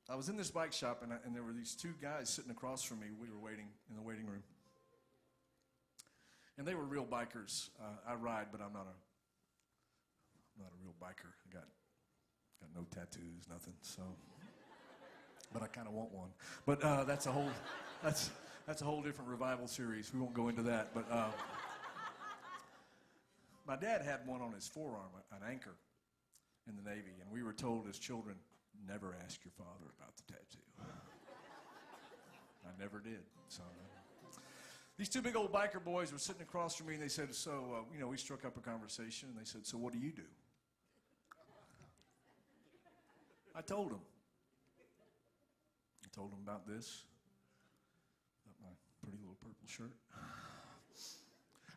I was in this bike shop, and there were these two guys sitting across from me. We were waiting in the waiting room. And they were real bikers. I ride, but I'm not a real biker. I got no tattoos, nothing. So, but I kind of want one. But that's a whole different revival series. We won't go into that. But my dad had one on his forearm, an anchor, in the Navy, and we were told as children, never ask your father about the tattoo. I never did. So these two big old biker boys were sitting across from me, and they said, so, we struck up a conversation, and they said, so what do you do? I told them. I told them about this, about my pretty little purple shirt.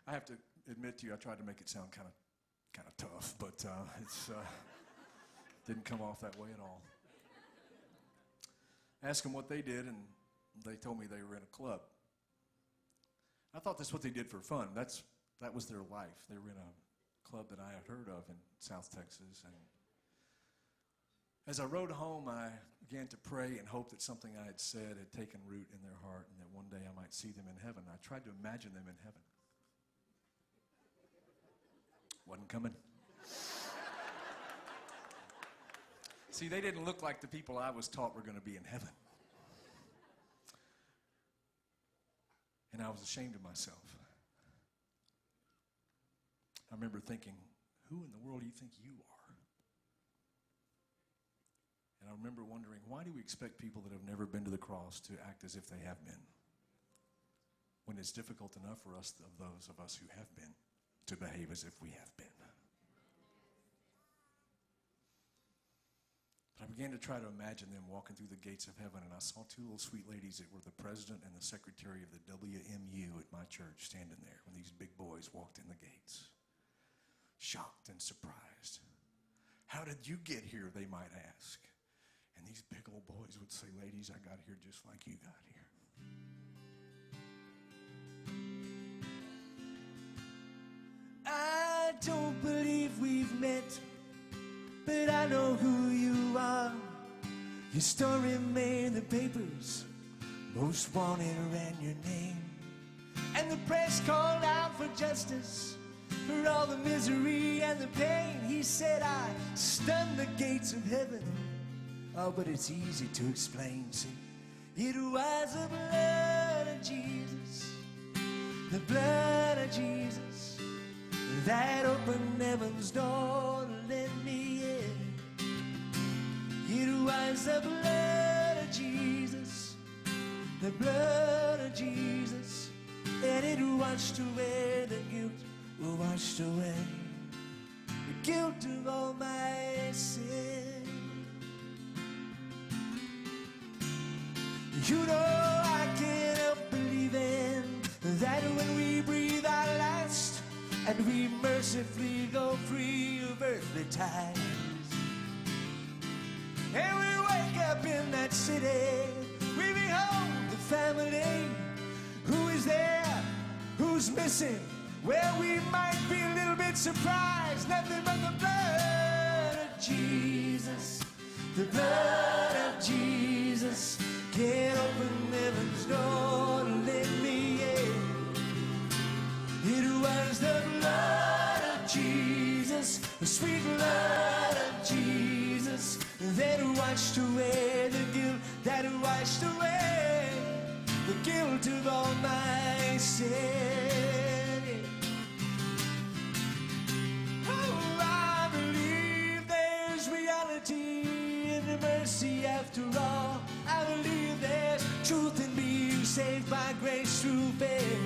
I have to admit to you, I tried to make it sound kind of tough, but it's didn't come off that way at all. Asked them what they did, and they told me they were in a club. I thought that's what they did for fun. That was their life. They were in a club that I had heard of in South Texas. And as I rode home, I began to pray and hope that something I had said had taken root in their heart and that one day I might see them in heaven. I tried to imagine them in heaven. Wasn't coming. See, they didn't look like the people I was taught were going to be in heaven. And I was ashamed of myself. I remember thinking, who in the world do you think you are? And I remember wondering, why do we expect people that have never been to the cross to act as if they have been? When it's difficult enough for us, of those of us who have been, to behave as if we have been. But I began to try to imagine them walking through the gates of heaven, and I saw two little sweet ladies that were the president and the secretary of the WMU at my church standing there when these big boys walked in the gates. Shocked and surprised. How did you get here, they might ask. And these big old boys would say, ladies, I got here just like you got here. I don't believe we've met, but I know who you are. Your story made the papers, most wanted ran your name, and the press called out for justice, for all the misery and the pain. He said, I stunned the gates of heaven. Oh, but it's easy to explain. See, it was the blood of Jesus, the blood of Jesus, that opened heaven's door to let me in. It was the blood of Jesus, the blood of Jesus, and it washed away the guilt, washed away the guilt of all my sin. You know I can't help believing that when we breathe our last and we mercifully go free of earthly ties, and we wake up in that city, we behold the family. Who is there? Who's missing? Well, we might be a little bit surprised. Nothing but the blood of Jesus, the blood of Jesus, can't open heaven's door to let me in. It was the blood of Jesus, the sweet blood of Jesus, that washed away the guilt, that washed away the guilt of all my sin. Oh, I believe there's reality in the mercy after all. I believe there's truth in being saved by grace through faith.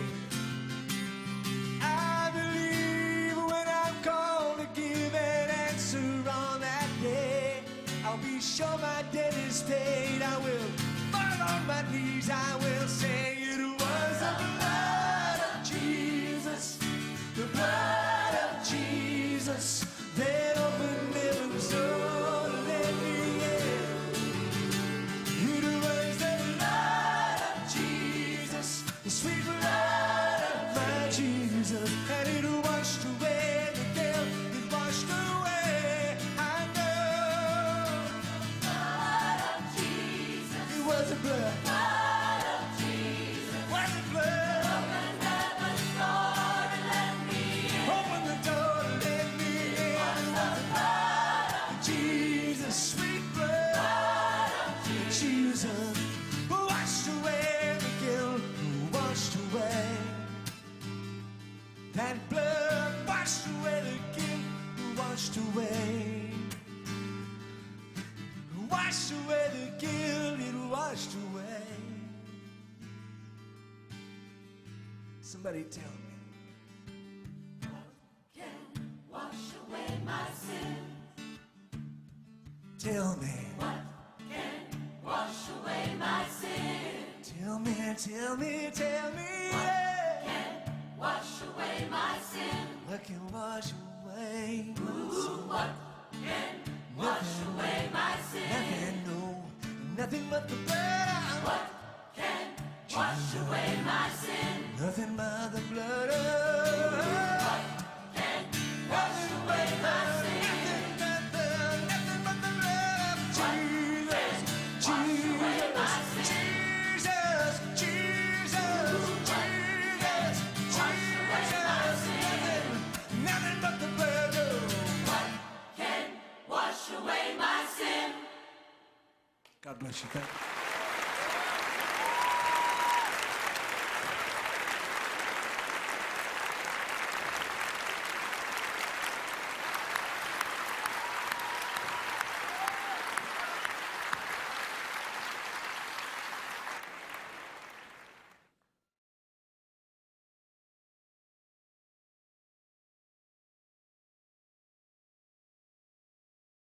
I believe when I'm called to give an answer on that day, I'll be sure my debt is paid. I will fall on my knees, I will say it was the blood of Jesus, the blood of Jesus, that opened heaven's door to let me in. It was the blood of Jesus, the sweet blood of my Jesus, and it washed away the guilt, it washed away, I know. The blood of Jesus. wash away the guilt, it washed away. Somebody tell me. What can wash away my sins? Tell me. What can wash away my sins? Tell me, tell me, tell me. What can wash away my sins? What can wash away my Ooh, sin? what can wash away my sins? Nothing, no, nothing but the blood. What can wash away my sins? Nothing but the blood. What can wash away my sins? Nothing but the blood of Jesus. Wash away my sins. Jesus, Jesus, Jesus, Wash away my sins. nothing but the blood. What can wash away my sin? God bless you. Thank you.